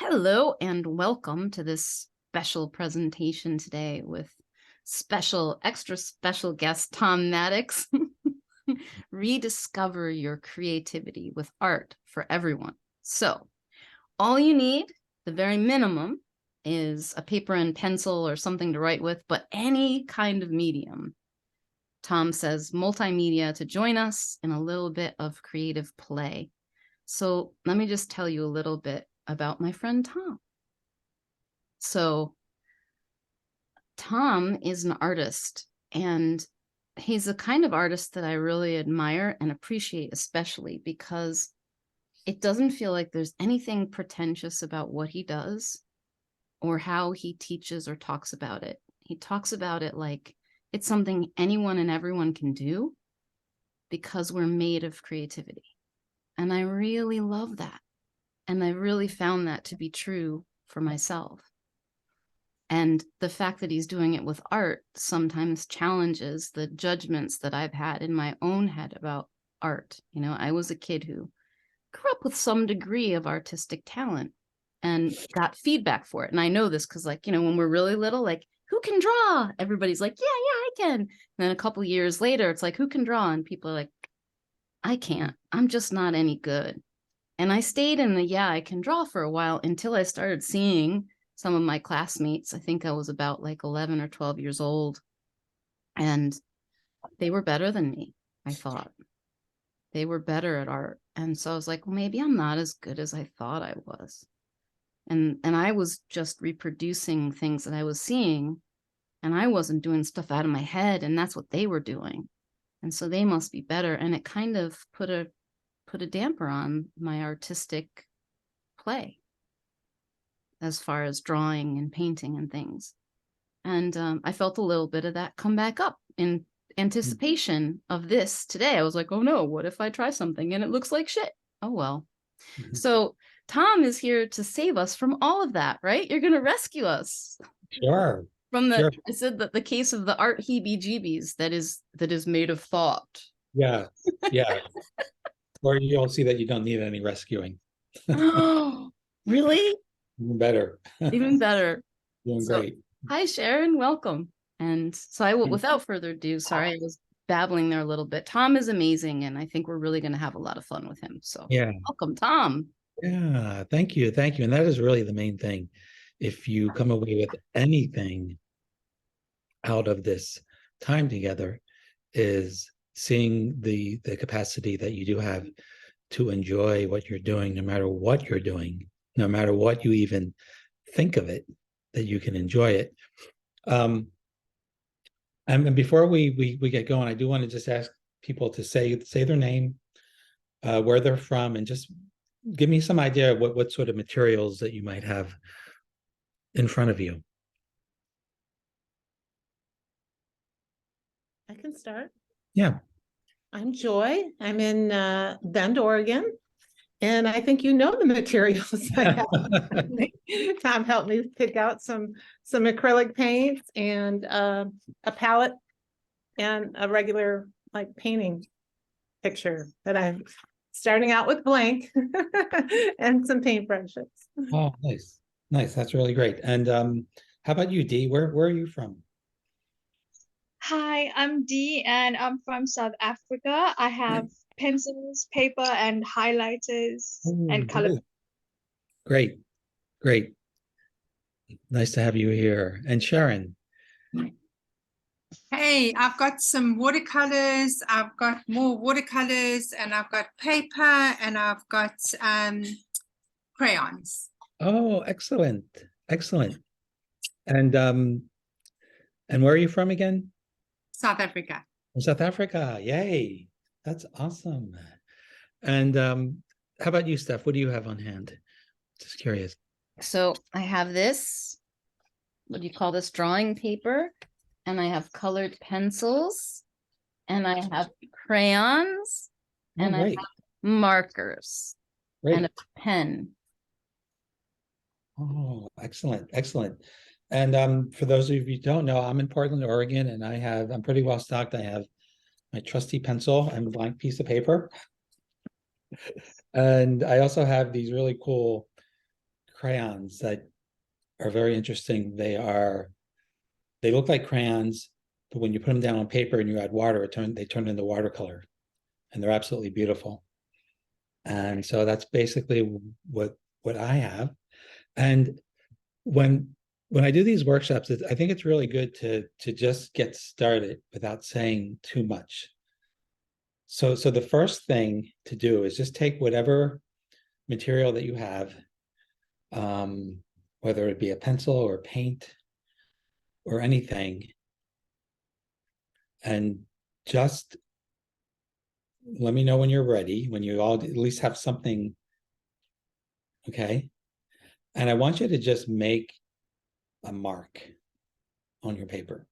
Hello and welcome to this special presentation today with extra special guest Tom Maddox. Rediscover your creativity with art for everyone. So all you need, the very minimum, is a paper and pencil or something to write with, but any kind of medium. Tom says multimedia to join us in a little bit of creative play. So let me just tell you a little bit about my friend Tom. So Tom is an artist, and he's the kind of artist that I really admire and appreciate, especially because it doesn't feel like there's anything pretentious about what he does or how he teaches or talks about it. He talks about it like it's something anyone and everyone can do because we're made of creativity. And I really love that. And I really found that to be true for myself. And the fact that he's doing it with art sometimes challenges the judgments that I've had in my own head about art. You know, I was a kid who grew up with some degree of artistic talent and got feedback for it. And I know this because, like, you know, when we're really little, like, who can draw? Everybody's like, yeah, I can. And then a couple years later, it's like, who can draw? And people are like, I can't. I'm just not any good. And I stayed in the I can draw for a while until I started seeing some of my classmates. I think I was about like 11 or 12 years old, and they were better than me. I thought they were better at art. And so I was like, well, maybe I'm not as good as I thought I was. And I was just reproducing things that I was seeing, and I wasn't doing stuff out of my head, and that's what they were doing. And so they must be better. And it kind of put a damper on my artistic play as far as drawing and painting and things. And I felt a little bit of that come back up in anticipation of this today. I was like, oh no, what if I try something and it looks like shit? Oh, well. So Tom is here to save us from all of that, right? You're going to rescue us. Sure. From the, Sure. I said that the case of the art heebie-jeebies that is made of thought. Yeah. Yeah. Or you'll see that you don't need any rescuing. Oh, really? Even better. Even better. Doing So, great. hi, Sharon. Welcome. And so I will, without further ado, sorry, I was babbling there a little bit. Tom is amazing, and I think we're really going to have a lot of fun with him. So Yeah. welcome, Tom. Yeah. Thank you. Thank you. And that is really the main thing. If you come away with anything out of this time together, is seeing the capacity that you do have to enjoy what you're doing, no matter what you're doing, no matter what you even think of it, that you can enjoy it. And before we get going, I do want to just ask people to say their name, where they're from, and just give me some idea of what sort of materials that you might have in front of you. I can start. Yeah. I'm Joy. I'm in Bend, Oregon. And I think you know the materials I have. Tom helped me pick out some acrylic paints and a palette and a regular like painting picture that I'm starting out with blank and some paintbrushes. Oh, nice. Nice. That's really great. And how about you, Dee? Where are you from? Hi, I'm Dee and I'm from South Africa. I have pencils, paper, and highlighters and color. Great. Great. Nice to have you here. And Sharon. Hey, I've got some watercolors, I've got more watercolors, and I've got paper, and I've got crayons. Oh, excellent. Excellent. And where are you from again? South Africa. From South Africa. Yay. That's awesome. And how about you, Steph? What do you have on hand? Just curious. So I have this, what do you call this, drawing paper, and I have colored pencils, and I have crayons, and I have markers, and a pen. Oh, excellent. Excellent. And for those of you who don't know, I'm in Portland, Oregon, and I'm pretty well stocked. I have my trusty pencil and a blank piece of paper. And I also have these really cool crayons that are very interesting. They look like crayons, but when you put them down on paper and you add water, they turn into watercolor, and they're absolutely beautiful. And so that's basically what I have. And when I do these workshops, I think it's really good to just get started without saying too much. So the first thing to do is just take whatever material that you have, whether it be a pencil or paint or anything, and just let me know when you're ready, when you all at least have something, okay? And I want you to just make a mark on your paper,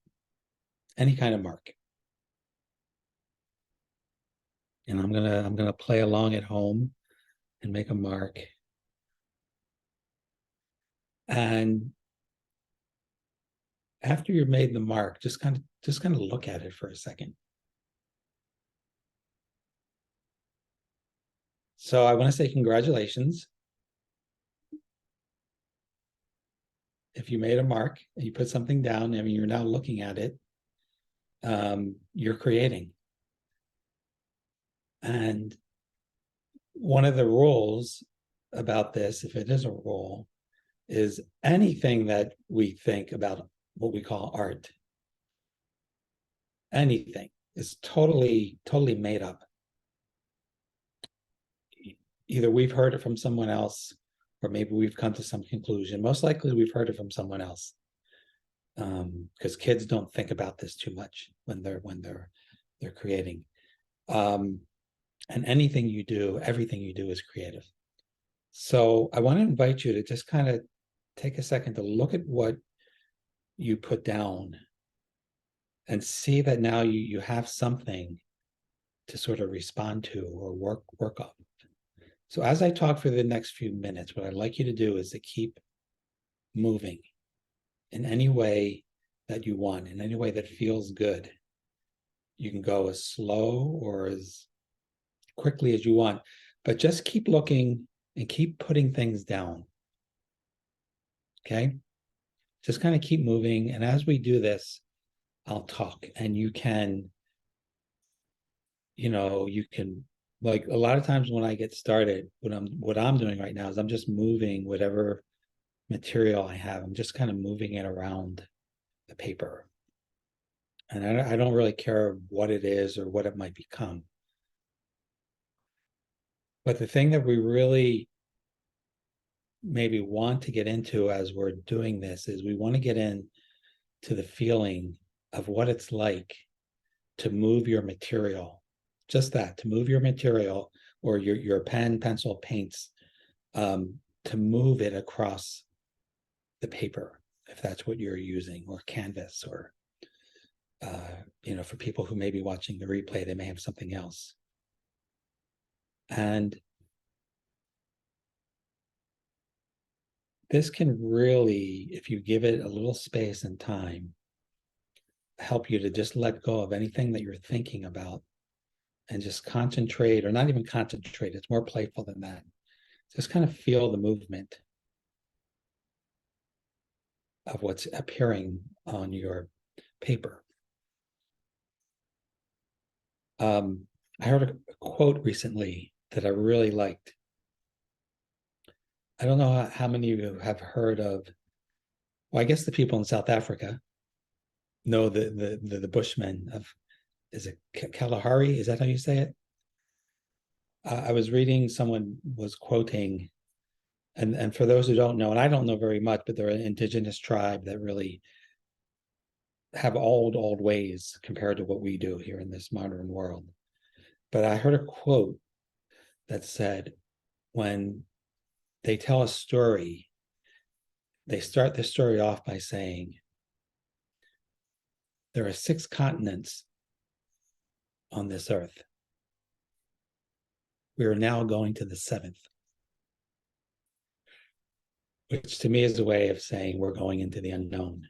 any kind of mark. And I'm gonna play along at home and make a mark. And after you've made the mark, just kind of look at it for a second. So I want to say congratulations. If you made a mark and you put something down, I mean, you're now looking at it, you're creating. And one of the rules about this, if it is a rule, is anything that we think about what we call art, anything is totally made up. Either we've heard it from someone else, or maybe we've come to some conclusion. Most likely we've heard it from someone else, because kids don't think about this too much when they're creating. And anything you do, everything you do is creative. So I want to invite you to just kind of take a second to look at what you put down and see that now you have something to sort of respond to or work on. So as I talk for the next few minutes, what I'd like you to do is to keep moving in any way that you want, in any way that feels good. You can go as slow or as quickly as you want, but just keep looking and keep putting things down. Okay? Just kind of keep moving. And as we do this, I'll talk, and you can, like a lot of times when I get started, what I'm doing right now is I'm just moving whatever material I have. I'm just kind of moving it around the paper. And I don't really care what it is or what it might become. But the thing that we really maybe want to get into as we're doing this is we want to get in to the feeling of what it's like to move your material, just that, to move your material or your pen, pencil, paints, to move it across the paper, if that's what you're using, or canvas, or for people who may be watching the replay, they may have something else. And this can really, if you give it a little space and time, help you to just let go of anything that you're thinking about and just concentrate, or not even concentrate, it's more playful than that. Just kind of feel the movement of what's appearing on your paper. I heard a quote recently that I really liked. I don't know how many of you have heard of, well, I guess the people in South Africa know the Bushmen of, is it Kalahari? Is that how you say it? I was reading, someone was quoting, and for those who don't know, and I don't know very much, but they're an indigenous tribe that really have old ways compared to what we do here in this modern world. But I heard a quote that said, when they tell a story, they start the story off by saying, there are 6 continents on this earth. We are now going to the 7th, which to me is a way of saying we're going into the unknown.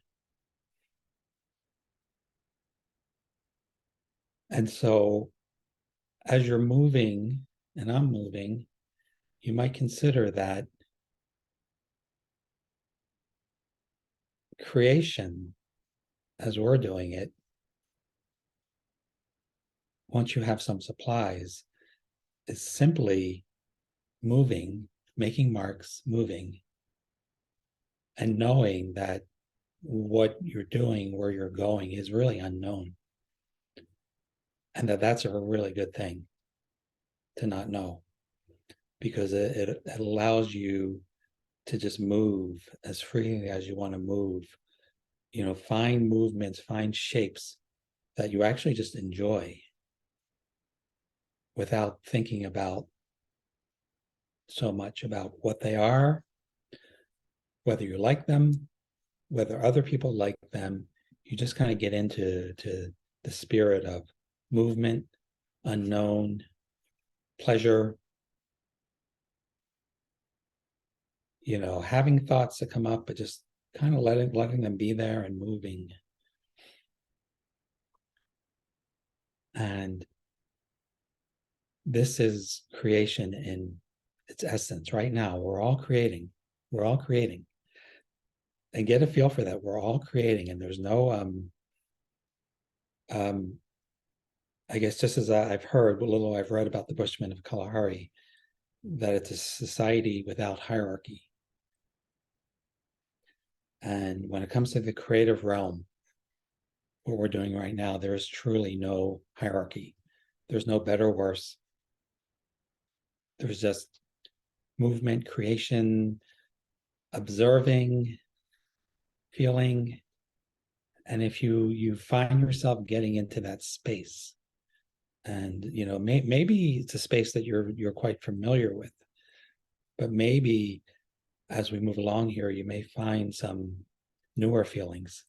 And so as you're moving and I'm moving, you might consider that creation, as we're doing it, once you have some supplies, is simply moving, making marks, moving, and knowing that what you're doing, where you're going, is really unknown. And that's a really good thing to not know, because it allows you to just move as freely as you want to move, find movements, find shapes that you actually just enjoy without thinking about so much about what they are, whether you like them, whether other people like them. You just kind of get into the spirit of movement, unknown, pleasure, having thoughts that come up, but just kind of letting them be there and moving. And this is creation in its essence. Right now, we're all creating. We're all creating. And get a feel for that. We're all creating, and there's no I guess, just as I've heard, what little I've read about the Bushmen of Kalahari, that it's a society without hierarchy. And when it comes to the creative realm, what we're doing right now, there is truly no hierarchy. There's no better or worse. There's just movement, creation, observing, feeling. And if you find yourself getting into that space, and maybe it's a space that you're quite familiar with, but maybe as we move along here, you may find some newer feelings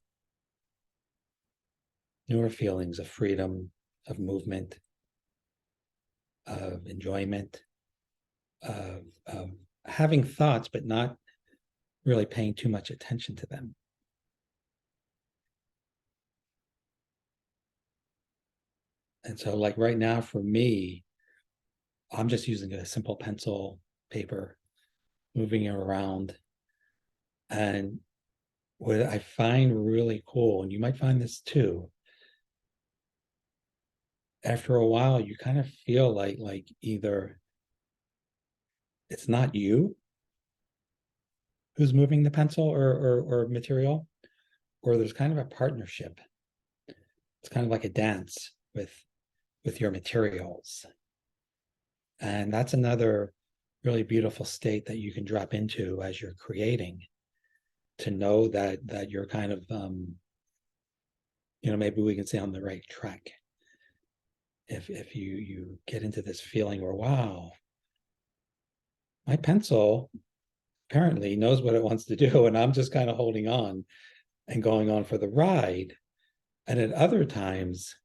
of freedom, of movement, of enjoyment, of having thoughts, but not really paying too much attention to them. And so, like right now for me, I'm just using a simple pencil, paper, moving it around. And what I find really cool, and you might find this too, after a while, you kind of feel like either it's not you who's moving the pencil or material, or there's kind of a partnership. It's kind of like a dance with your materials. And that's another really beautiful state that you can drop into as you're creating, to know that you're kind of maybe we can say on the right track. If you get into this feeling where, wow, my pencil apparently knows what it wants to do, and I'm just kind of holding on and going on for the ride. And at other times,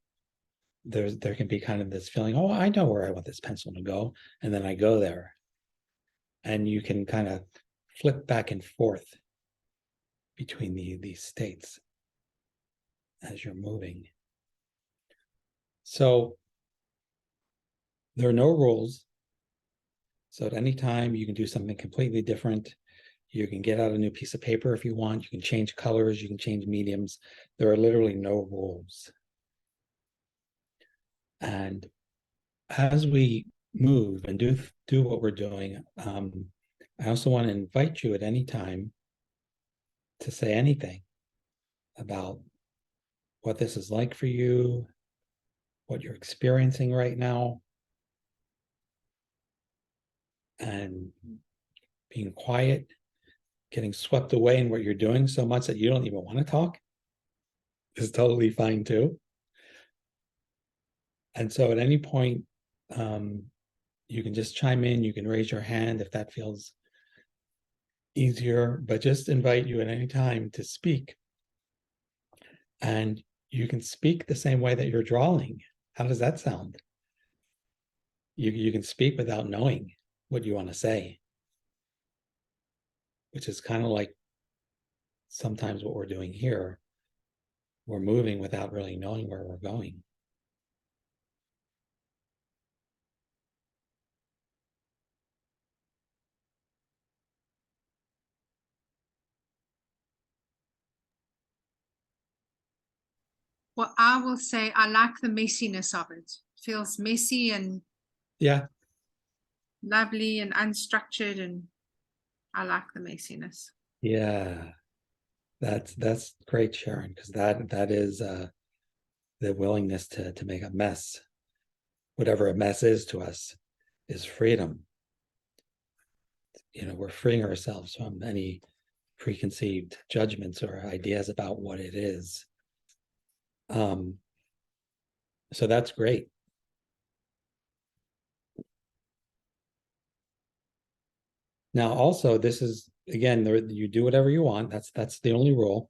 there can be kind of this feeling, oh, I know where I want this pencil to go, and then I go there. And you can kind of flip back and forth between these states as you're moving. So there are no rules. So at any time, you can do something completely different. You can get out a new piece of paper if you want. You can change colors. You can change mediums. There are literally no rules. And as we move and do what we're doing, I also want to invite you at any time to say anything about what this is like for you, what you're experiencing right now, and being quiet, getting swept away in what you're doing so much that you don't even want to talk is totally fine too. And so at any point, you can just chime in, you can raise your hand if that feels easier, but just invite you at any time to speak. And you can speak the same way that you're drawing. How does that sound? You can speak without knowing what you want to say, which is kind of like sometimes what we're doing here. We're moving without really knowing where we're going. Well, I will say I like the messiness of it. Feels messy and Yeah. lovely and unstructured, and I like the messiness. Yeah. That's great, Sharon, because that is the willingness to make a mess. Whatever a mess is to us is freedom. We're freeing ourselves from any preconceived judgments or ideas about what it is. So that's great. Now, also, this is, again, you do whatever you want. That's the only rule.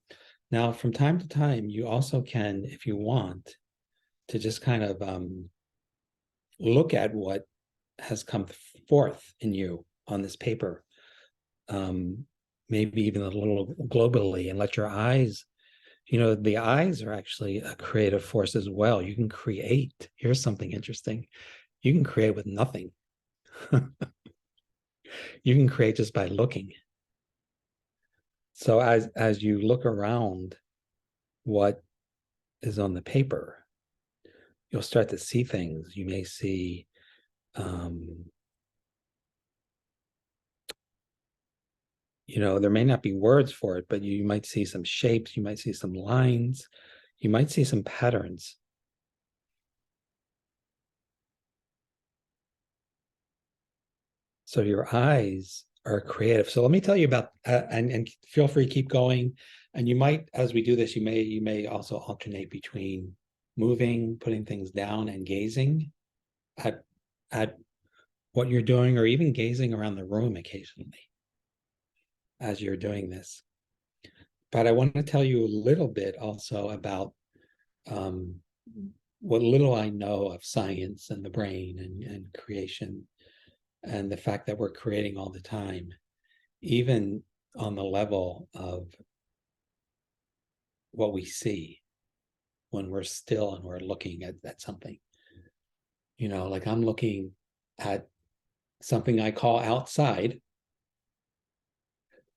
Now, from time to time, you also can, if you want, to just kind of look at what has come forth in you on this paper, maybe even a little globally, and let your eyes, the eyes are actually a creative force as well. You can create. Here's something interesting. You can create with nothing. You can create just by looking. So as you look around what is on the paper, you'll start to see things. You may see there may not be words for it, but you might see some shapes, you might see some lines, you might see some patterns. So your eyes are creative. So let me tell you about, and feel free to keep going. And you might, as we do this, you may also alternate between moving, putting things down, and gazing at what you're doing, or even gazing around the room occasionally as you're doing this. But I want to tell you a little bit also about what little I know of science and the brain and creation, and the fact that we're creating all the time, even on the level of what we see when we're still and we're looking at something. Like I'm looking at something I call outside,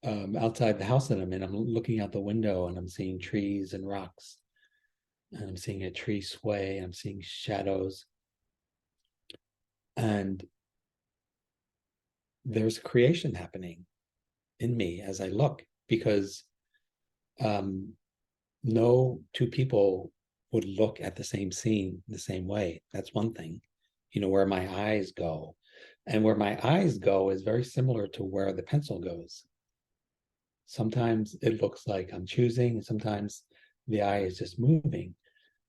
outside the house that I'm in. I'm looking out the window and I'm seeing trees and rocks, and I'm seeing a tree sway, I'm seeing shadows, and there's creation happening in me as I look, because no two people would look at the same scene the same way. That's one thing, where my eyes go. And where my eyes go is very similar to where the pencil goes. Sometimes it looks like I'm choosing, sometimes the eye is just moving.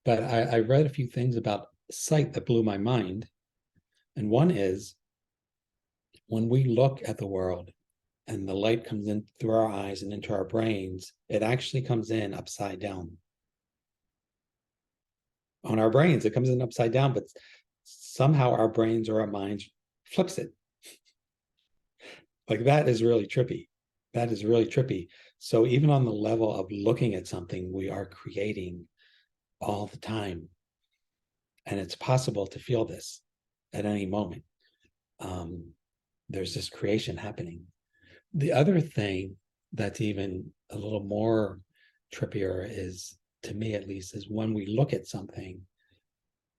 But I read a few things about sight that blew my mind. And one is, when we look at the world and the light comes in through our eyes and into our brains, it actually comes in upside down. On our brains, it comes in upside down, but somehow our brains or our minds flips it. Like, that is really trippy. That is really trippy. So even on the level of looking at something, we are creating all the time. And it's possible to feel this at any moment. There's this creation happening. The other thing that's even a little more trippier is, to me at least, is when we look at something,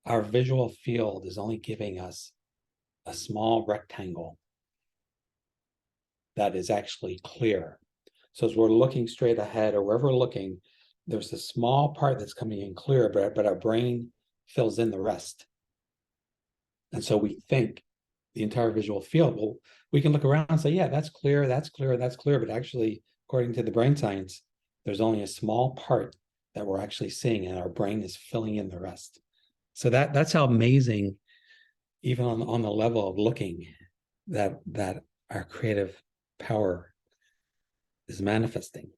our visual field is only giving us a small rectangle that is actually clear. So as we're looking straight ahead or wherever we're looking, there's a small part that's coming in clear, but our brain fills in the rest. And so we think the entire visual field, well, we can look around and say, yeah, that's clear, that's clear, that's clear. But actually, according to the brain science, there's only a small part that we're actually seeing, and our brain is filling in the rest. So that's how amazing, even on the level of looking, that our creative power is manifesting.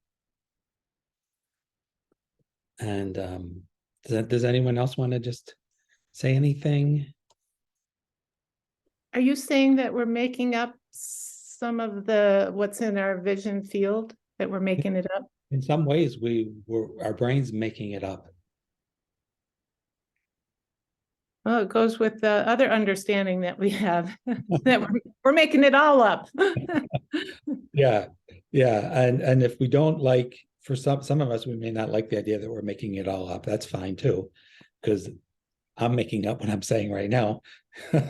And does anyone else want to just say anything? Are you saying that we're making up some of what's in our vision field, that we're making it up? In some ways, our brain's making it up. Well, it goes with the other understanding that we have, that we're making it all up. Yeah. And if we don't like for some of us, we may not like the idea that we're making it all up. That's fine too, because I'm making up what I'm saying right now.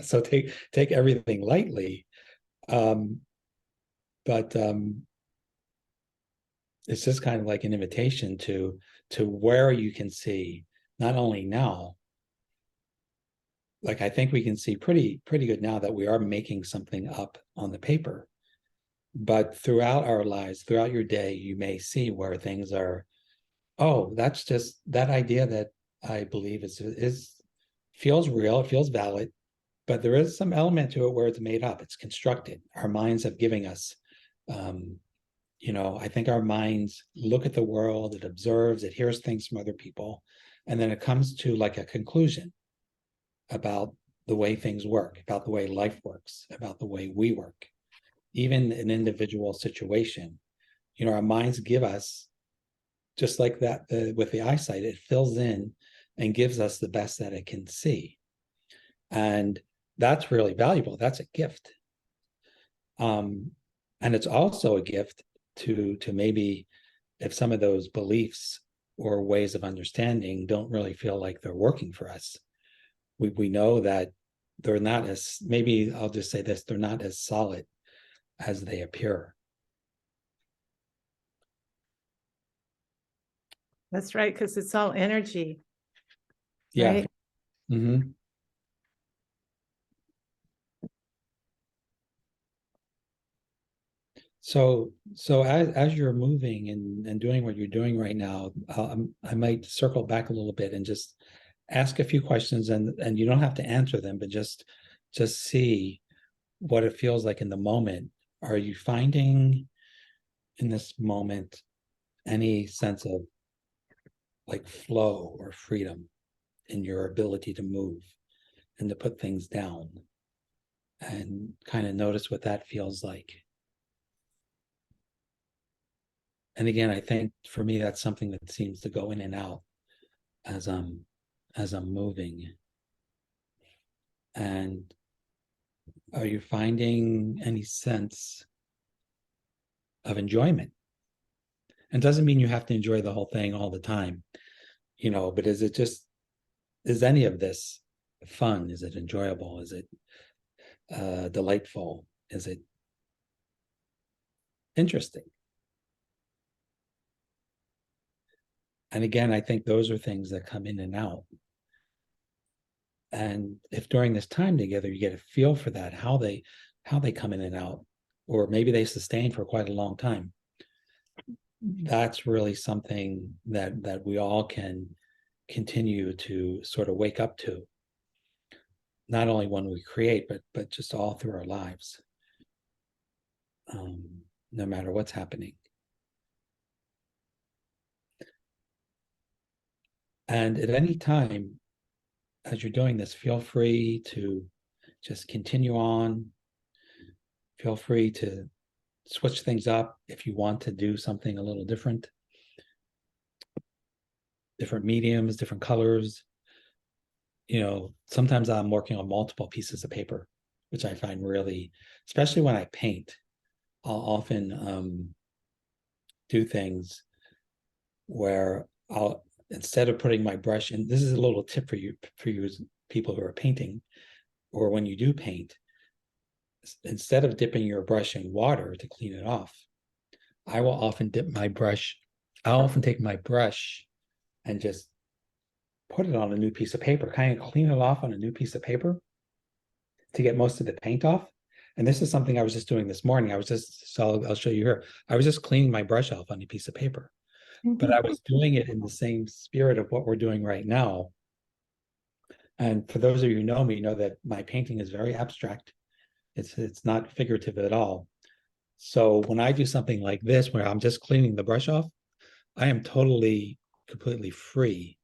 So take everything lightly. But it's just kind of like an invitation to where you can see not only now, like I think we can see pretty good now that we are making something up on the paper, but throughout our lives, throughout your day, you may see where things are, oh, that's just that idea that I believe is feels real, it feels valid, but there is some element to it where it's made up, it's constructed. Our minds have given us I think our minds look at the world, it observes, it hears things from other people, and then it comes to like a conclusion about the way things work, about the way life works, about the way we work, even an individual situation. Our minds give us, just like that with the eyesight, it fills in and gives us the best that it can see. And that's really valuable. That's a gift. And it's also a gift to maybe if some of those beliefs or ways of understanding don't really feel like they're working for us. We know that they're not as, maybe I'll just say this, they're not as solid as they appear. That's right, because it's all energy. Yeah. Right? Mm-hmm. So as you're moving and doing what you're doing right now, I might circle back a little bit and just ask a few questions, and you don't have to answer them, but just see what it feels like in the moment. Are you finding in this moment any sense of like flow or freedom in your ability to move and to put things down, and kind of notice what that feels like? And again, I think for me, that's something that seems to go in and out as I'm moving. And are you finding any sense of enjoyment? And doesn't mean you have to enjoy the whole thing all the time, but is any of this fun? Is it enjoyable? Is it delightful? Is it interesting? And again, I think those are things that come in and out. And if during this time together you get a feel for that, how they come in and out, or maybe they sustain for quite a long time, that's really something that we all can continue to sort of wake up to, not only when we create, but just all through our lives, no matter what's happening. And at any time, as you're doing this, feel free to just continue on. Feel free to switch things up if you want to do something a little different mediums, different colors. Sometimes I'm working on multiple pieces of paper, which I find really, especially when I paint, I'll often do things where I'll, instead of putting my brush in, this is a little tip for you people who are painting, or when you do paint, instead of dipping your brush in water to clean it off, I'll often take my brush and just put it on a new piece of paper, kind of clean it off on a new piece of paper to get most of the paint off. And this is something I was just doing this morning. I'll show you here. I was just cleaning my brush off on a piece of paper, but I was doing it in the same spirit of what we're doing right now. And for those of you who know me, know that my painting is very abstract. It's not figurative at all. So when I do something like this, where I'm just cleaning the brush off, I am completely free.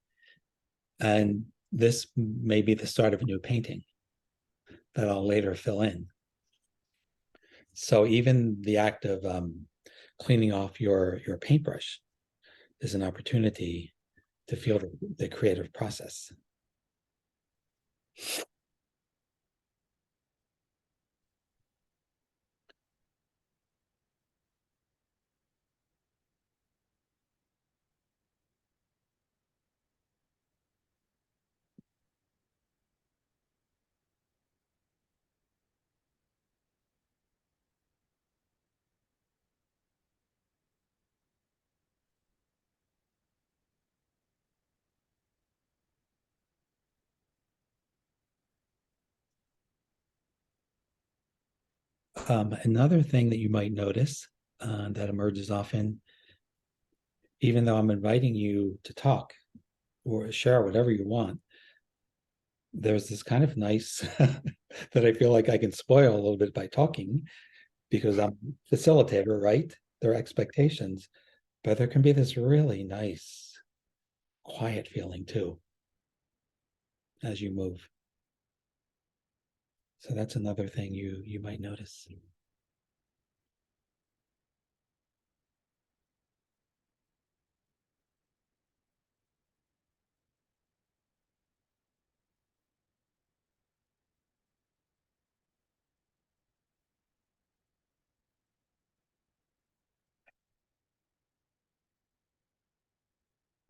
And this may be the start of a new painting that I'll later fill in. So even the act of cleaning off your paintbrush is an opportunity to feel the creative process. Another thing that you might notice that emerges often, even though I'm inviting you to talk or share whatever you want, there's this kind of nice that I feel like I can spoil a little bit by talking because I'm facilitator, right? There are expectations, but there can be this really nice, quiet feeling too as you move. So that's another thing you might notice.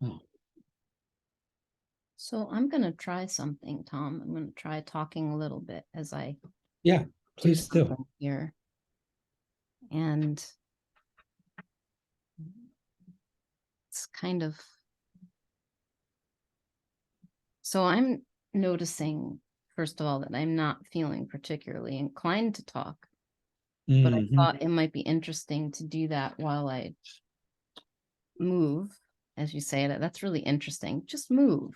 Oh, So I'm going to try something, Tom. I'm going to try talking a little bit as I yeah, do please do. something here. And it's kind of, so I'm noticing, first of all, that I'm not feeling particularly inclined to talk, but I Mhm. thought it might be interesting to do that while I move, as you say it. That's really interesting. Just move.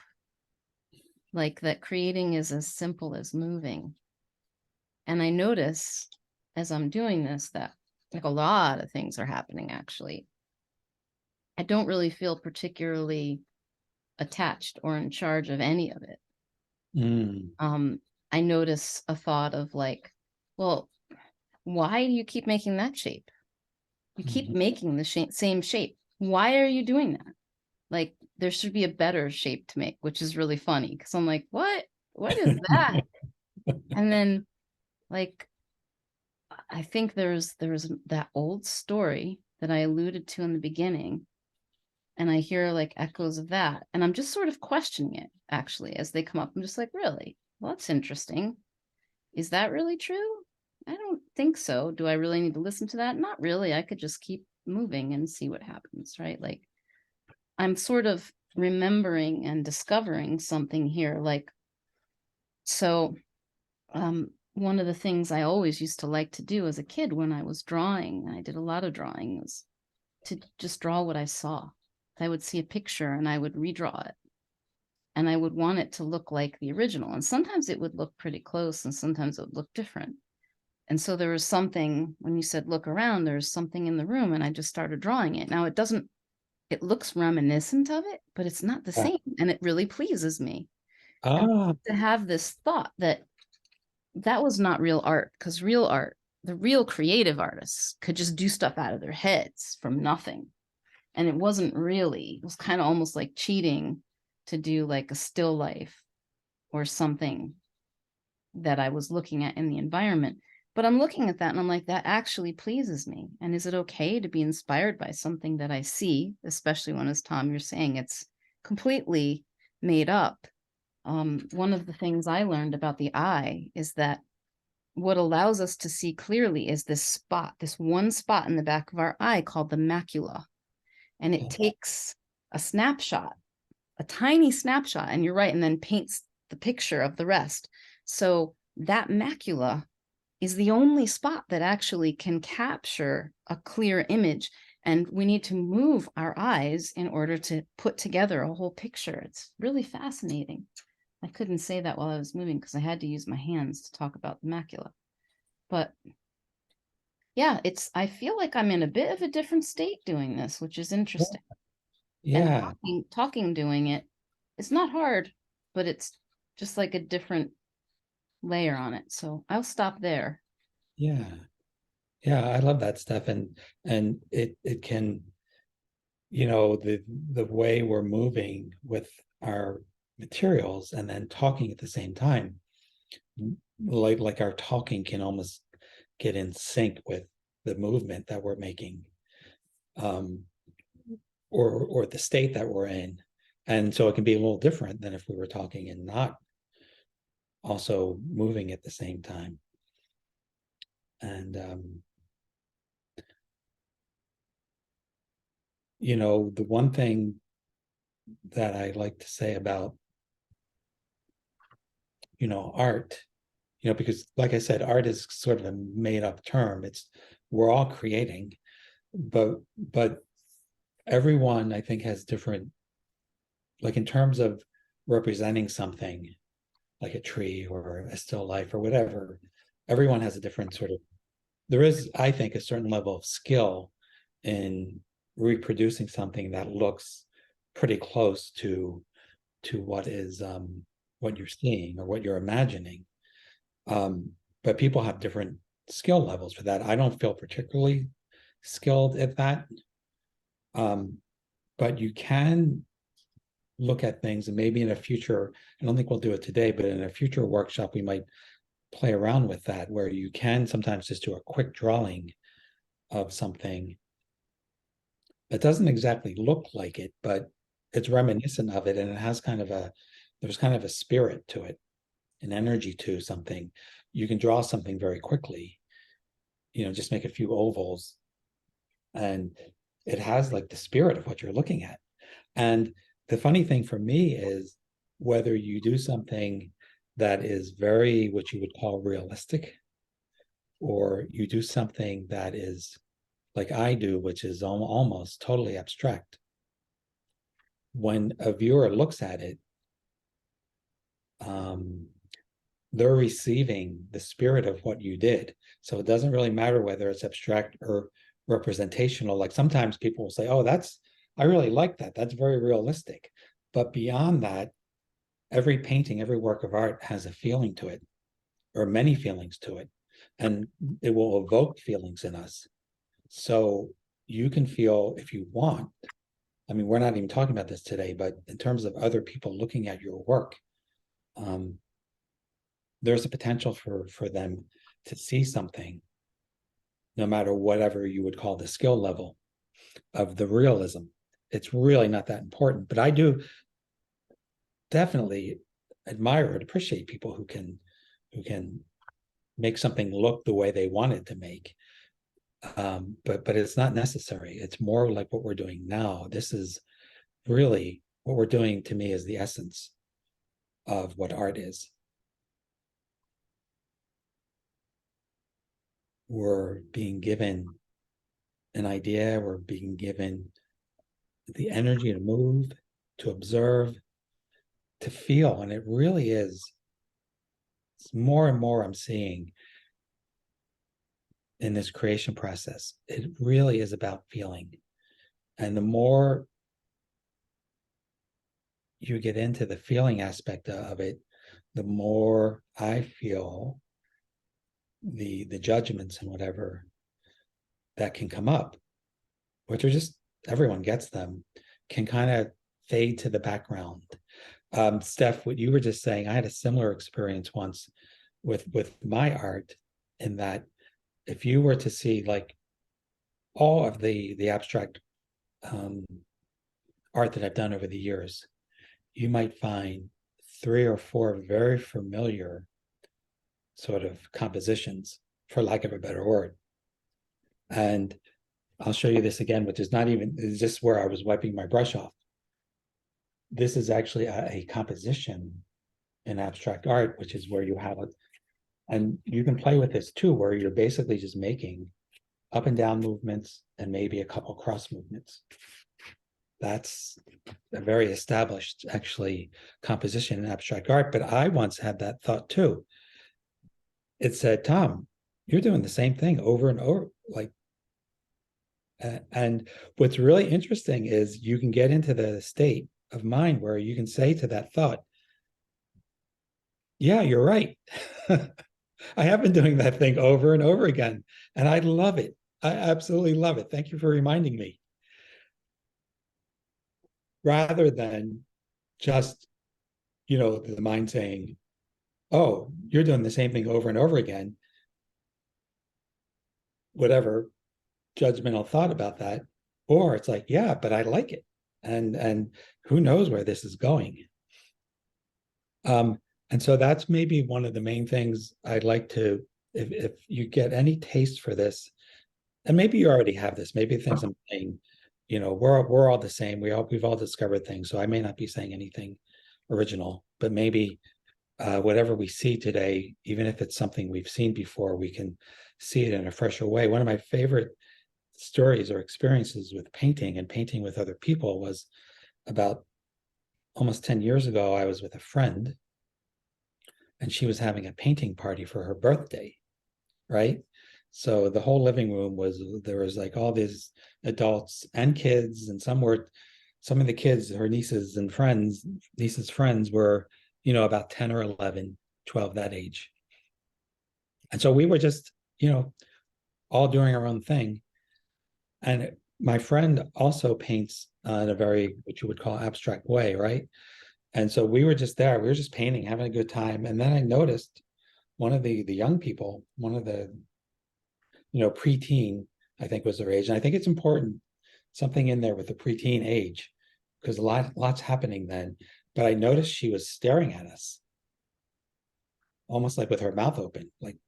Like that creating is as simple as moving. And I notice as I'm doing this that like a lot of things are happening actually. I don't really feel particularly attached or in charge of any of it. Mm. I notice a thought of like, well, why do you keep making that shape? You keep Mhm. making the same shape. Why are you doing that? Like, there should be a better shape to make, which is really funny because I'm like, what? What is that? And then, like, I think there's that old story that I alluded to in the beginning, and I hear like echoes of that, and I'm just sort of questioning it actually as they come up. I'm just like, really? Well, that's interesting. Is that really true? I don't think so. Do I really need to listen to that? Not really. I could just keep moving and see what happens, right? Like I'm sort of remembering and discovering something here. Like, so one of the things I always used to like to do as a kid when I was drawing, I did a lot of drawing, was to just draw what I saw. I would see a picture and I would redraw it. And I would want it to look like the original. And sometimes it would look pretty close and sometimes it would look different. And so there was something, when you said look around, there's something in the room, and I just started drawing it. Now it looks reminiscent of it, but it's not the Yeah. same. And it really pleases me. And Ah, to have this thought that that was not real art, because real art, the real creative artists could just do stuff out of their heads from nothing. And it wasn't really, it was kind of almost like cheating to do like a still life or something that I was looking at in the environment. But I'm looking at that and I'm like, that actually pleases me. And is it okay to be inspired by something that I see, especially when, as Tom, you're saying it's completely made up? One of the things I learned about the eye is that what allows us to see clearly is this spot, this one spot in the back of our eye called the macula. And it takes a snapshot, a tiny snapshot, and you're right, and then paints the picture of the rest. So that macula is the only spot that actually can capture a clear image. And we need to move our eyes in order to put together a whole picture. It's really fascinating. I couldn't say that while I was moving because I had to use my hands to talk about the macula. But yeah, I feel like I'm in a bit of a different state doing this, which is interesting. And yeah, talking doing it, it's not hard, but it's just like a different layer on it. So I'll stop there. yeah, yeah. I love that stuff, and it can, the way we're moving with our materials and then talking at the same time, like our talking can almost get in sync with the movement that we're making, um, or the state that we're in. And so it can be a little different than if we were talking and not also moving at the same time. And the one thing that I like to say about art because like I said, art is sort of a made up term. We're all creating, but everyone I think has different, like in terms of representing something like a tree or a still life or whatever, everyone has a different sort of, there is, I think, a certain level of skill in reproducing something that looks pretty close to what is what you're seeing or what you're imagining. But people have different skill levels for that. I don't feel particularly skilled at that. But you can look at things, and maybe in a future, I don't think we'll do it today, but in a future workshop, we might play around with that, where you can sometimes just do a quick drawing of something that doesn't exactly look like it, but it's reminiscent of it, and it has there's kind of a spirit to it, an energy to something. You can draw something very quickly, just make a few ovals, and it has like the spirit of what you're looking at. And the funny thing for me is whether you do something that is very, what you would call realistic, or you do something that is like I do, which is almost totally abstract. When a viewer looks at it, they're receiving the spirit of what you did. So it doesn't really matter whether it's abstract or representational. Like sometimes people will say, oh, I really like that. That's very realistic. But beyond that, every painting, every work of art has a feeling to it, or many feelings to it, and it will evoke feelings in us. So you can feel, if you want, I mean, we're not even talking about this today, but in terms of other people looking at your work, there's a potential for them to see something, no matter whatever you would call the skill level of the realism. It's really not that important, but I do definitely admire and appreciate people who can make something look the way they want it to make. But it's not necessary. It's more like what we're doing now. This is really what we're doing, to me, is the essence of what art is. We're being given an idea, we're being given the energy to move, to observe, to feel. And it really is, it's more and more I'm seeing in this creation process, it really is about feeling. And the more you get into the feeling aspect of it, the more I feel the judgments and whatever that can come up, which are just, everyone gets them, can kind of fade to the background. Steph, what you were just saying, I had a similar experience once with my art, in that if you were to see like all of the abstract art that I've done over the years, you might find 3 or 4 very familiar sort of compositions, for lack of a better word. And I'll show you this again, which is not even, it's just where I was wiping my brush off. This is actually a composition in abstract art, which is where you have it. And you can play with this too, where you're basically just making up and down movements and maybe a couple cross movements. That's a very established, actually, composition in abstract art. But I once had that thought too. It said, Tom, you're doing the same thing over and over. Like, and what's really interesting is you can get into the state of mind where you can say to that thought, yeah, you're right. I have been doing that thing over and over again, and I love it. I absolutely love it. Thank you for reminding me. Rather than just, the mind saying, oh, you're doing the same thing over and over again, whatever judgmental thought about that. Or it's like, yeah, but I like it. And who knows where this is going. And so that's maybe one of the main things I'd like to, if you get any taste for this, and maybe you already have this, maybe things I'm saying, we're all the same. We've all discovered things. So I may not be saying anything original, but maybe whatever we see today, even if it's something we've seen before, we can see it in a fresher way. One of my favorite stories or experiences with painting and painting with other people was about almost 10 years ago. I was with a friend and she was having a painting party for her birthday, right? So the whole living room there was like all these adults and kids, and some of the kids, her nieces friends were, about 10 or 11, 12, that age. And so we were just, all doing our own thing. And my friend also paints in a very, what you would call abstract way, right? And so we were just there, we were just painting, having a good time. And then I noticed one of the young people, one of the, preteen, I think was their age. And I think it's important, something in there with the preteen age, because lots happening then. But I noticed she was staring at us, almost like with her mouth open, like,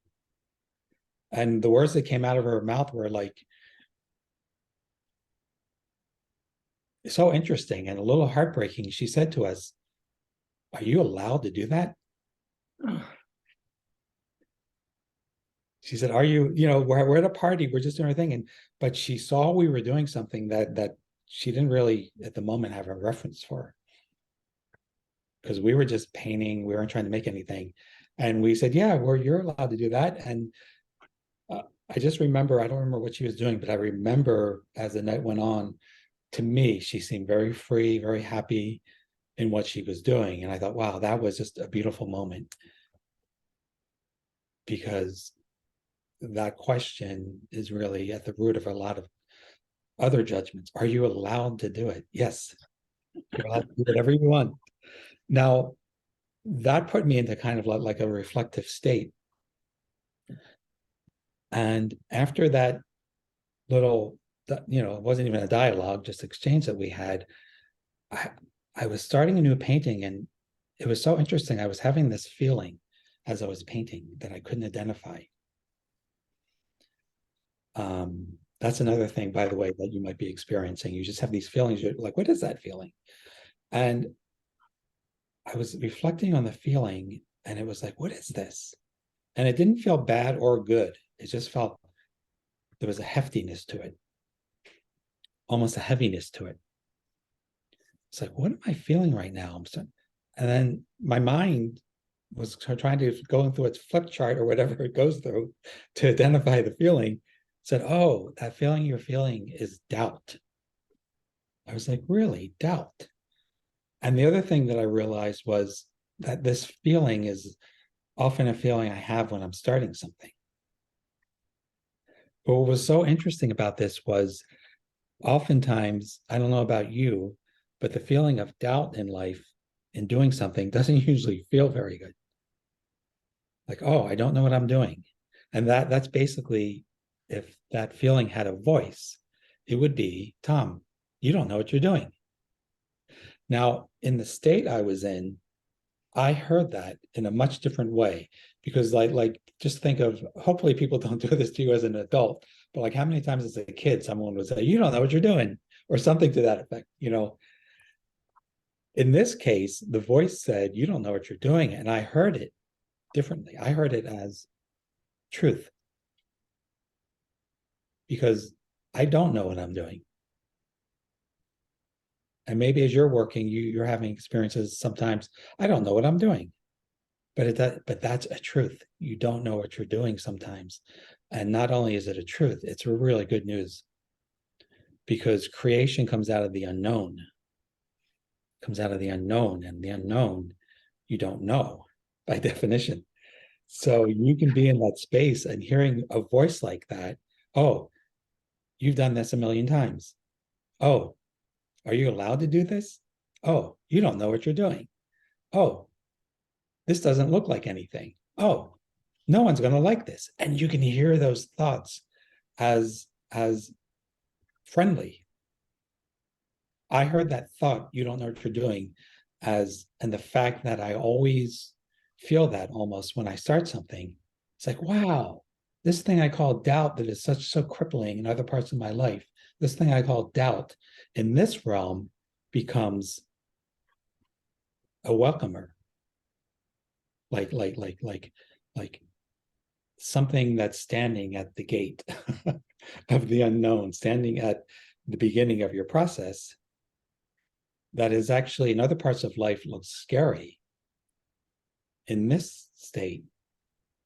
and the words that came out of her mouth were like so interesting and a little heartbreaking. She said to us, "Are you allowed to do that?" She said, "Are you, we're at a party, we're just doing our thing." But she saw we were doing something that she didn't really at the moment have a reference for, because we were just painting, we weren't trying to make anything. And we said, "Yeah, you're allowed to do that." And I just remember, I don't remember what she was doing, but I remember as the night went on, to me, she seemed very free, very happy in what she was doing. And I thought, wow, that was just a beautiful moment, because that question is really at the root of a lot of other judgments. Are you allowed to do it? Yes, you're allowed to do whatever you want. Now, that put me into kind of like a reflective state. And after that little, it wasn't even a dialogue, just exchange that we had, I was starting a new painting, and it was so interesting. I was having this feeling as I was painting that I couldn't identify. That's another thing, by the way, that you might be experiencing. You just have these feelings. You're like, what is that feeling? And I was reflecting on the feeling, and it was like, what is this? And it didn't feel bad or good. It just felt there was a heftiness to it, almost a heaviness to it. It's like, what am I feeling right now? And then my mind was trying to go through its flip chart or whatever it goes through to identify the feeling. Said, oh, that feeling you're feeling is doubt. I was like, really, doubt? And the other thing that I realized was that this feeling is often a feeling I have when I'm starting something. But what was so interesting about this was, oftentimes, I don't know about you, but the feeling of doubt in life in doing something doesn't usually feel very good. Like, oh, I don't know what I'm doing. And that's basically, if that feeling had a voice, it would be, Tom, you don't know what you're doing. Now, in the state I was in, I heard that in a much different way, because like just think of, hopefully people don't do this to you as an adult, but like how many times as a kid, someone would say, you don't know what you're doing, or something to that effect, In this case, the voice said, you don't know what you're doing. And I heard it differently. I heard it as truth, because I don't know what I'm doing. And maybe as you're working, you're having experiences sometimes, I don't know what I'm doing. But that's a truth. You don't know what you're doing sometimes. And not only is it a truth, it's a really good news, because creation comes out of the unknown. Comes out of the unknown, and the unknown you don't know by definition. So you can be in that space and hearing a voice like that. Oh, you've done this a million times. Oh, are you allowed to do this? Oh, you don't know what you're doing. Oh, this doesn't look like anything. Oh, no one's going to like this. And you can hear those thoughts as friendly. I heard that thought, you don't know what you're doing, and the fact that I always feel that almost when I start something. It's like, wow, this thing I call doubt that is so crippling in other parts of my life, this thing I call doubt in this realm becomes a welcomer. like something that's standing at the gate of the unknown, standing at the beginning of your process, that is actually in other parts of life looks scary. In this state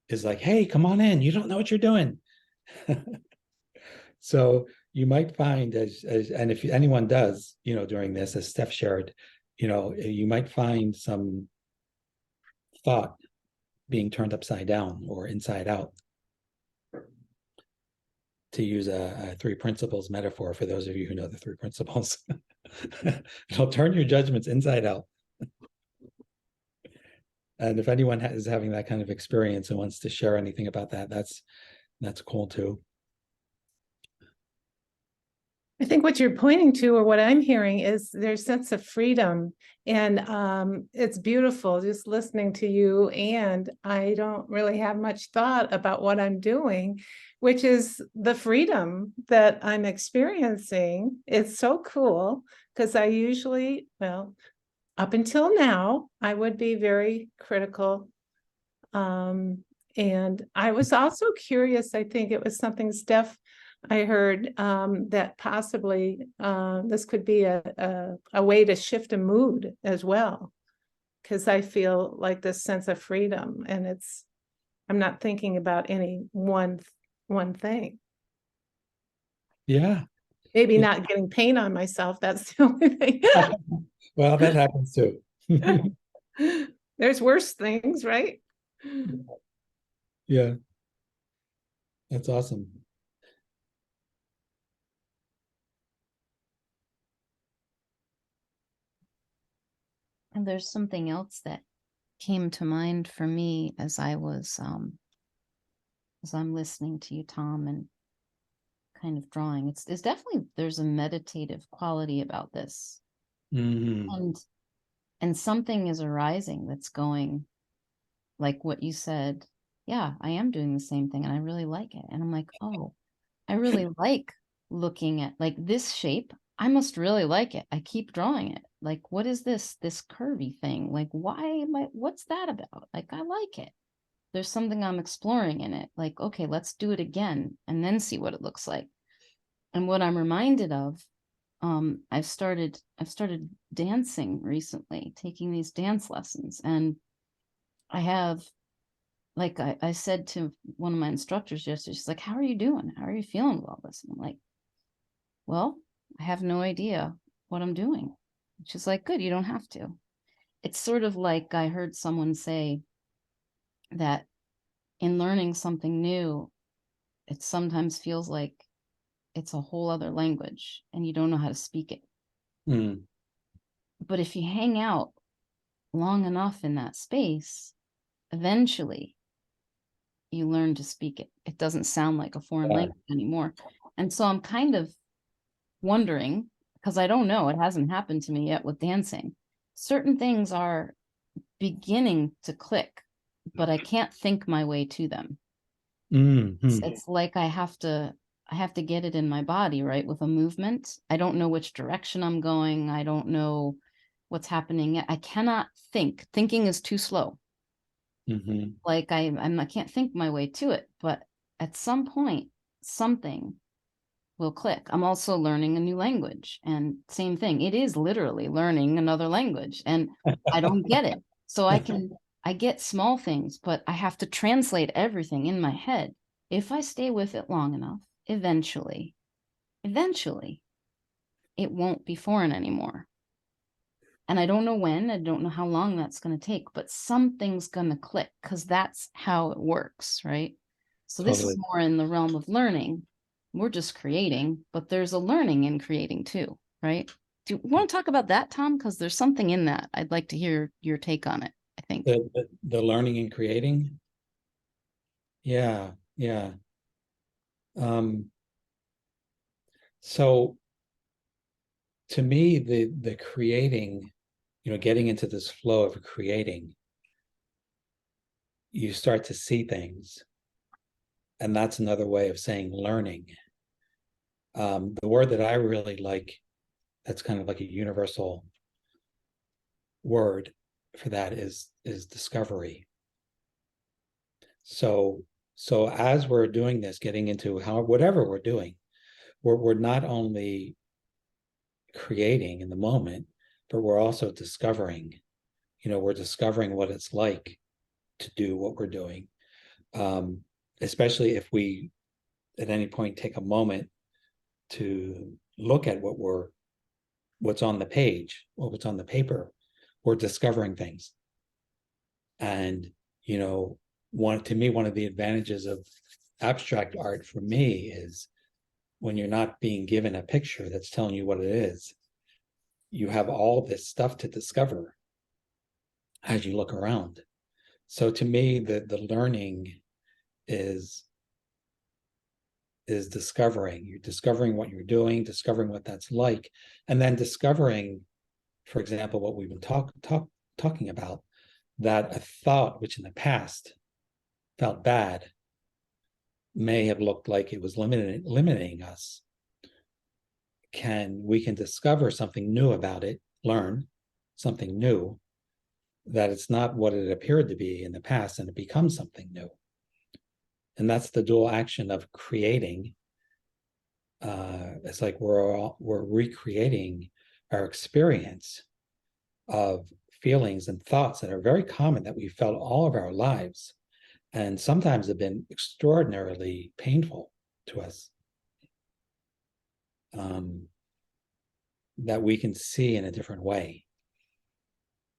is like, hey, come on in. You don't know what you're doing. So you might find and if anyone does, during this, as Steph shared, you might find some thought being turned upside down or inside out, to use a three principles metaphor for those of you who know the three principles. It'll turn your judgments inside out. And if anyone is having that kind of experience and wants to share anything about that, that's cool too. I think what you're pointing to, or what I'm hearing, is their sense of freedom. And it's beautiful just listening to you. And I don't really have much thought about what I'm doing, which is the freedom that I'm experiencing. It's so cool because I usually, well, up until now, I would be very critical. And I was also curious, I think it was something, Steph, I heard that possibly this could be a way to shift a mood as well, because I feel like this sense of freedom, and I'm not thinking about any one thing. Yeah. Maybe not getting paint on myself. That's the only thing. Well, that happens too. There's worse things, right? Yeah. That's awesome. And there's something else that came to mind for me as I'm listening to you, Tom, and kind of drawing. It's definitely, there's a meditative quality about this. Mm-hmm. And something is arising that's going, like what you said, yeah, I am doing the same thing and I really like it. And I'm like, oh, I really like looking at like this shape. I must really like it. I keep drawing it. Like, what is this curvy thing? Like, what's that about? Like, I like it. There's something I'm exploring in it. Like, okay, let's do it again and then see what it looks like. And what I'm reminded of, I've started dancing recently, taking these dance lessons. And I have, like I said to one of my instructors yesterday, she's like, how are you doing? How are you feeling with all this? And I'm like, well, I have no idea what I'm doing. She's like, good, you don't have to. It's sort of like I heard someone say that in learning something new, it sometimes feels like it's a whole other language and you don't know how to speak it. Mm. But if you hang out long enough in that space, eventually you learn to speak it. It doesn't sound like a foreign language anymore. And so I'm kind of wondering, because I don't know, it hasn't happened to me yet with dancing. Certain things are beginning to click, but I can't think my way to them. Mm-hmm. It's like I have to get it in my body, right? With a movement. I don't know which direction I'm going. I don't know what's happening. I cannot think. Thinking is too slow. Mm-hmm. Like I can't think my way to it, but at some point, something will click. I'm also learning a new language, and same thing. It is literally learning another language, and I don't get it. So I get small things, but I have to translate everything in my head. If I stay with it long enough, eventually, it won't be foreign anymore. And I don't know when, I don't know how long that's going to take, but something's going to click because that's how it works, right? So this is more in the realm of learning. We're just creating, but there's a learning in creating too, right? Do you want to talk about that, Tom? Because there's something in that. I'd like to hear your take on it, I think. The learning and creating. Yeah. So to me, the creating, getting into this flow of creating, you start to see things. And that's another way of saying learning. The word that I really like, that's kind of like a universal word for that, is discovery. So as we're doing this, getting into whatever we're doing, we're not only creating in the moment, but we're also discovering, we're discovering what it's like to do what we're doing. Especially if we at any point take a moment to look at what's on the page or what's on the paper, we're discovering things. And, one of the advantages of abstract art for me is when you're not being given a picture that's telling you what it is, you have all this stuff to discover as you look around. So to me, the learning is discovering. You're discovering what you're doing, discovering what that's like, and then discovering, for example, what we've been talking about, that a thought which in the past felt bad may have looked like it was limiting us. We can discover something new about it, learn something new, that it's not what it appeared to be in the past, and it becomes something new. And that's the dual action of creating. It's like we're recreating our experience of feelings and thoughts that are very common, that we felt all of our lives, and sometimes have been extraordinarily painful to us, that we can see in a different way.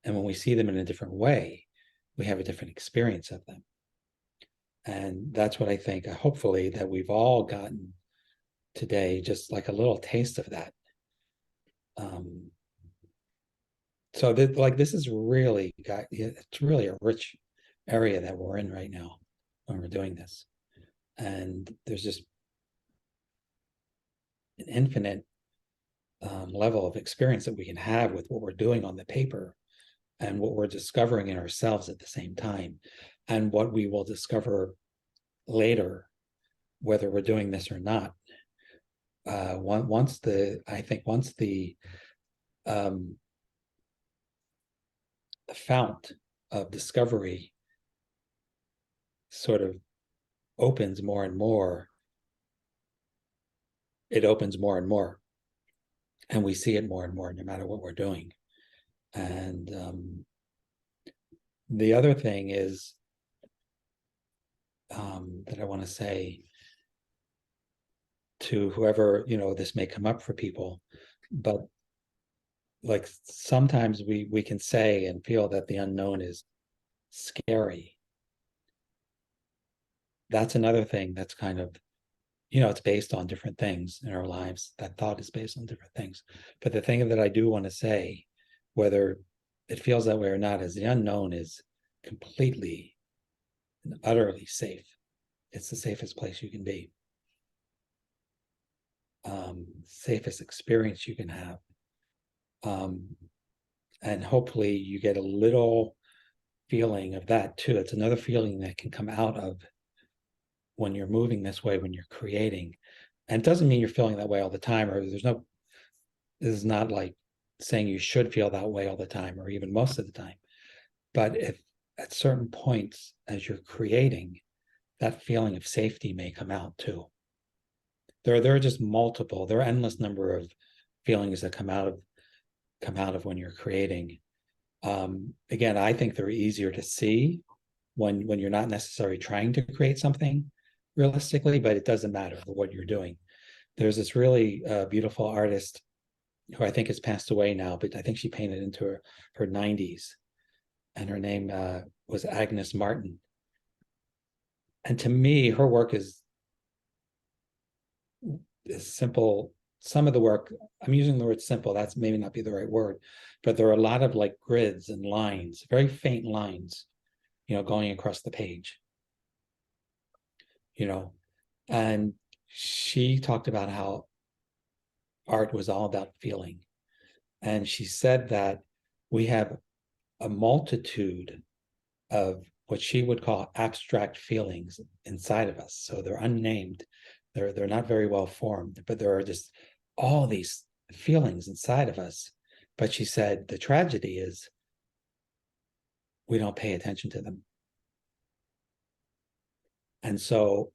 And when we see them in a different way, we have a different experience of them. And that's what I think, hopefully, that we've all gotten today, just like a little taste of that. So this is really it's really a rich area that we're in right now when we're doing this. And there's just an infinite level of experience that we can have with what we're doing on the paper and what we're discovering in ourselves at the same time, and what we will discover later, whether we're doing this or not. Once the fount of discovery sort of opens more and more, it opens more and more, and we see it more and more, no matter what we're doing. And the other thing is that I want to say to whoever, this may come up for people, but like sometimes we can say and feel that the unknown is scary. That's another thing that's kind of, it's based on different things in our lives. That thought is based on different things. But the thing that I do want to say, whether it feels that way or not, is the unknown is completely and utterly safe. It's the safest place you can be. Safest experience you can have. And hopefully you get a little feeling of that too. It's another feeling that can come out of when you're moving this way, when you're creating. And it doesn't mean you're feeling that way all the time, or this is not like saying you should feel that way all the time, or even most of the time. But if at certain points as you're creating, that feeling of safety may come out too. There are just multiple, there are endless number of feelings that come out of when you're creating. Again, I think they're easier to see when you're not necessarily trying to create something realistically, but it doesn't matter what you're doing. There's this really beautiful artist who I think has passed away now, but I think she painted into her 90s, and her name was Agnes Martin. And to me, her work is simple. Some of the work, I'm using the word simple, that's maybe not be the right word, but there are a lot of like grids and lines, very faint lines, going across the page, and she talked about how art was all about feeling. And she said that we have a multitude of what she would call abstract feelings inside of us. So they're unnamed, they're not very well formed, but there are just all these feelings inside of us. But she said the tragedy is we don't pay attention to them. And so,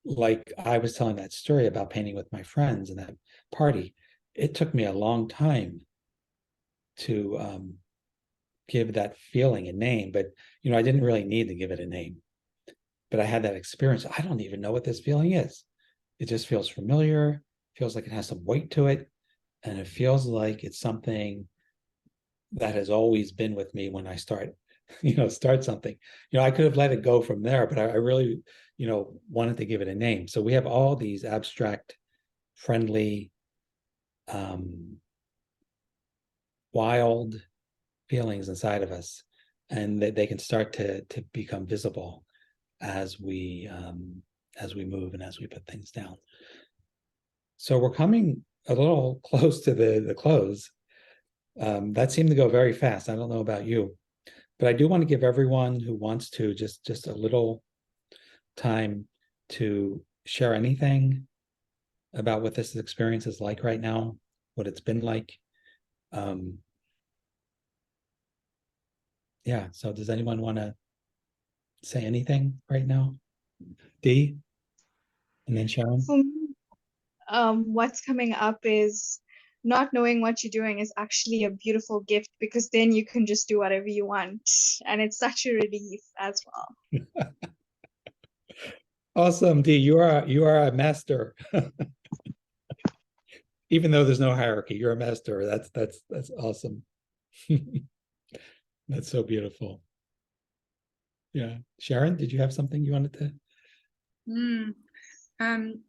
like I was telling that story about painting with my friends and that party, it took me a long time to give that feeling a name, but I didn't really need to give it a name. But I had that experience. I don't even know what this feeling is. It just feels familiar, feels like it has some weight to it, and it feels like it's something that has always been with me when I start, start something. I could have let it go from there, but I really, wanted to give it a name. So we have all these abstract, friendly, wild feelings inside of us, and they can start to become visible as we move and as we put things down. So we're coming a little close to the close. That seemed to go very fast. I don't know about you, but I do want to give everyone who wants to just a little time to share anything about what this experience is like right now, what it's been like. Yeah, so does anyone want to say anything right now? Dee, and then Sharon? For me, what's coming up is not knowing what you're doing is actually a beautiful gift because then you can just do whatever you want. And it's such a relief as well. Awesome, Dee, you are a master. Even though there's no hierarchy, you're a master. That's awesome. That's so beautiful. Yeah. Sharon, did you have something you wanted to?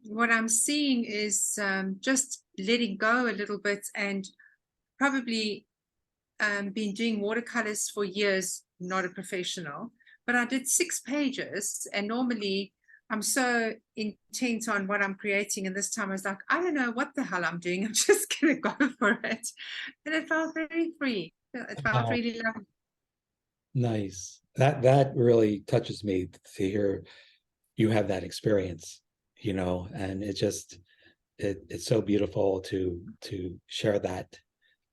What I'm seeing is just letting go a little bit, and probably been doing watercolors for years, not a professional, but I did 6 pages, and normally I'm so intent on what I'm creating, and this time I was like, I don't know what the hell I'm doing. I'm just gonna go for it. And it felt very free. It felt really lovely. Nice. That really touches me to hear you have that experience, and it's so beautiful to share that.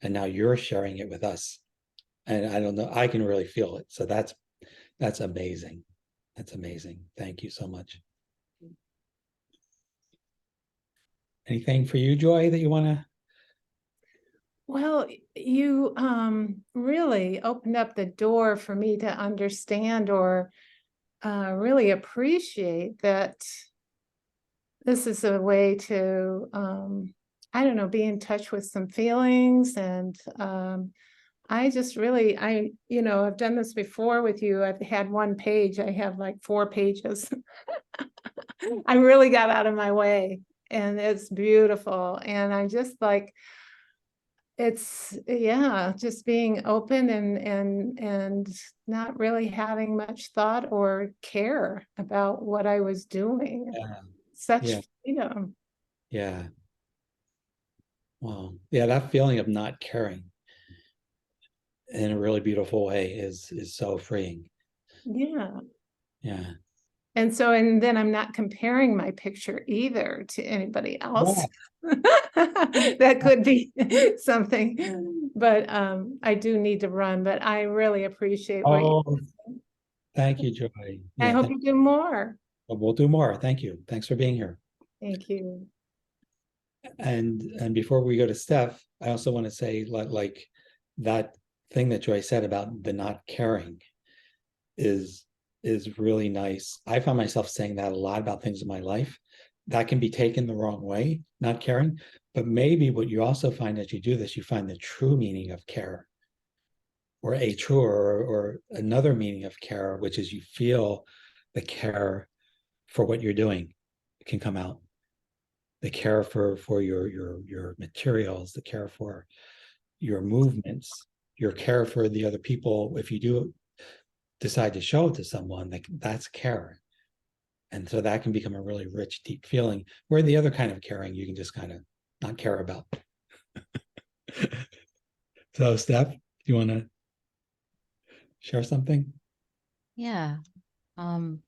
And now you're sharing it with us. And I don't know, I can really feel it. So that's amazing. That's amazing. Thank you so much. Anything for you, Joy, that you want to? Well, you really opened up the door for me to understand or really appreciate that this is a way to, I don't know, be in touch with some feelings. And I just really, I've done this before with you. I've had 1 page, I have like 4 pages. I really got out of my way, and it's beautiful. And I just like, just being open and not really having much thought or care about what I was doing. Yeah. Such Yeah. freedom. Yeah. Wow. Yeah, that feeling of not caring in a really beautiful way is so freeing. Yeah. Yeah. And so, and then I'm not comparing my picture either to anybody else. Yeah. That could be something, but I do need to run, but I really appreciate what you, Oh, thank you, Joy. I Yeah, hope you do more. we'll do more. Thank you. Thanks for being here. Thank you. And before we go to Steph, I also want to say like that thing that Joy said about the not caring is really nice. I find myself saying that a lot about things in my life. That can be taken the wrong way, not caring. But maybe what you also find as you do this, you find the true meaning of care, or a truer or another meaning of care, which is you feel the care for what you're doing can come out. The care for your materials, the care for your movements, your care for the other people. If you do decide to show it to someone, that's care. And so that can become a really rich, deep feeling, where the other kind of caring you can just kind of not care about. So, Steph, do you want to share something? Yeah. I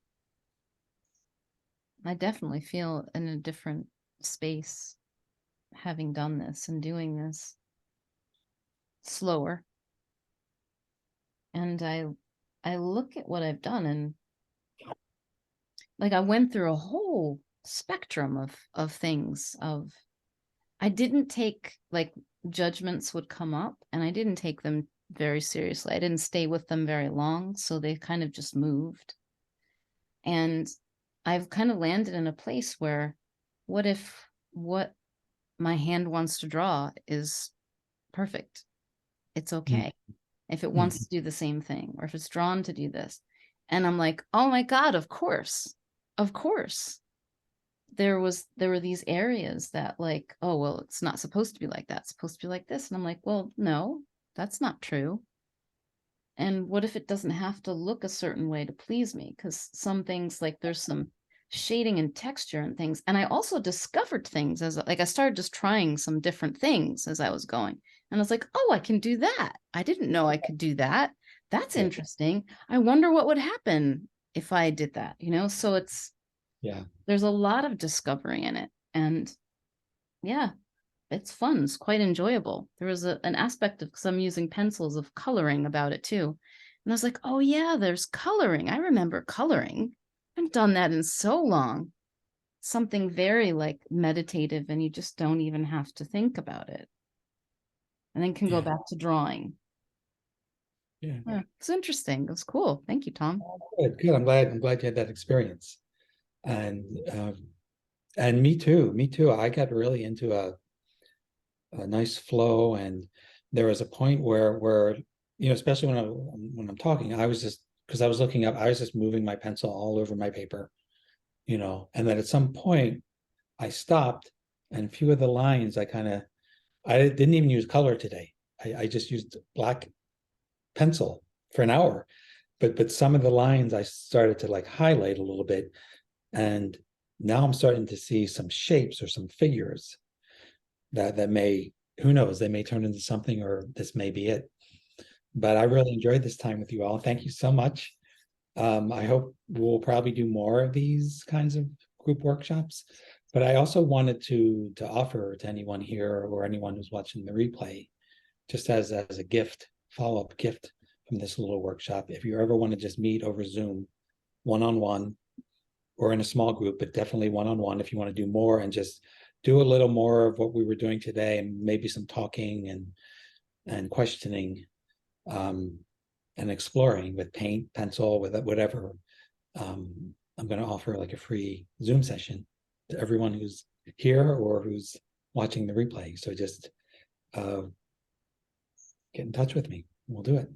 definitely feel in a different space having done this and doing this slower. And I look at what I've done, and like I went through a whole spectrum of things. I didn't take, like, judgments would come up and I didn't take them very seriously. I didn't stay with them very long, so they kind of just moved. And I've kind of landed in a place where, what if what my hand wants to draw is perfect? It's okay if it wants to do the same thing, or if it's drawn to do this. And I'm like, oh my God, of course. Of course. There were these areas that, like, oh, well, it's not supposed to be like that. It's supposed to be like this. And I'm like, well, no, that's not true. And what if it doesn't have to look a certain way to please me? Because some things, like, there's some shading and texture and things. And I also discovered things as, like, I started just trying some different things as I was going. And I was like, oh, I can do that. I didn't know I could do that. That's interesting. I wonder what would happen if I did that, you know? So there's a lot of discovery in it. And yeah, it's fun. It's quite enjoyable. There was an aspect of, because I'm using pencils, of coloring about it too. And I was like, oh yeah, there's coloring. I remember coloring. I haven't done that in so long. Something very, like, meditative, and you just don't even have to think about it. And then can go back to drawing. Yeah, it's interesting. It was cool. Thank you, Tom. Good, good. I'm glad you had that experience. And me too. Me too. I got really into a nice flow, and there was a point where especially when I'm talking, I was just, because I was looking up, I was just moving my pencil all over my paper, and then at some point I stopped, and a few of the lines I didn't even use color today. I just used black pencil for an hour, but some of the lines I started to, like, highlight a little bit, and now I'm starting to see some shapes or some figures that may, who knows, they may turn into something, or this may be it. But I really enjoyed this time with you all. Thank you so much. I hope we'll probably do more of these kinds of group workshops. But I also wanted to offer to anyone here, or anyone who's watching the replay, just as a gift, follow-up gift from this little workshop. If you ever want to just meet over Zoom, one-on-one, or in a small group, but definitely one-on-one, if you want to do more and just do a little more of what we were doing today, and maybe some talking and questioning, and exploring with paint, pencil, with whatever. I'm going to offer, like, a free Zoom session to everyone who's here or who's watching the replay. So just get in touch with me. We'll do it.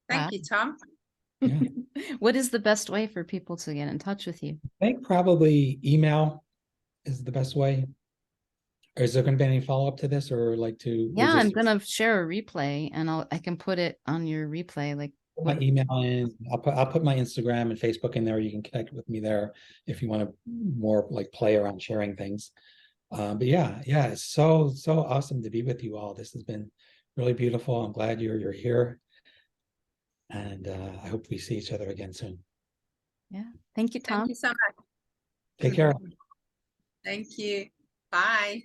Thank you, Tom. Yeah. What is the best way for people to get in touch with you? I think probably email is the best way. Or is there going to be any follow-up to this, or Yeah, I'm gonna share a replay, and I can put it on your replay, like, put my email in. I'll put my Instagram and Facebook in there. You can connect with me there if you want to more, like, play around sharing things. But yeah, it's so awesome to be with you all. This has been really beautiful. I'm glad you're here, and I hope we see each other again soon. yeah. Thank you, Tom. Thank you so much. Take care. Thank you. Bye.